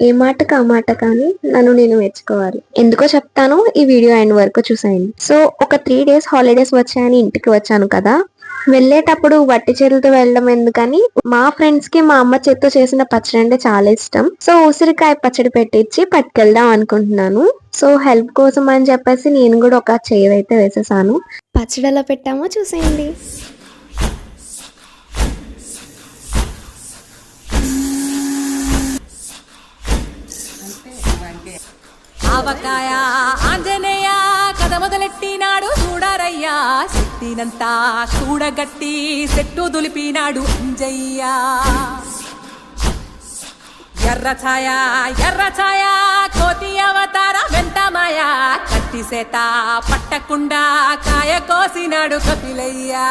ఏ మాటకు ఆ మాట కానీ నన్ను నేను మెచ్చుకోవాలి. ఎందుకో చెప్తాను, ఈ వీడియో ఎండ్ వరకు చూసేయండి. సో ఒక 3 days హాలిడేస్ వచ్చాయని ఇంటికి వచ్చాను కదా. వెళ్ళేటప్పుడు వట్టి చేతులతో వెళ్ళడం ఎందుకని మా ఫ్రెండ్స్ కి మా అమ్మ చేత్తో చేసిన పచ్చడి అంటే చాలా ఇష్టం. సో ఉసిరికాయ పచ్చడి పెట్టించి పట్టుకెళ్దాం అనుకుంటున్నాను. సో హెల్ప్ కోసం అని చెప్పేసి నేను కూడా ఒక చైర్ అయితే వేసేసాను. పచ్చడి ఎలా పెట్టామో చూసేయండి. ఆవకాయ ఆంజనేయ కథ మొదలెట్టినాడు చూడారయ్యా, శక్తినంతా చూడగట్టి చెట్టు దులిపినాడు అంజయ్య. ఎర్ర ఛాయ కోతి అవతార వెంటమాయ, కత్తి సేత పట్టకుండా కాయ కోసినాడు కపిలయ్యా.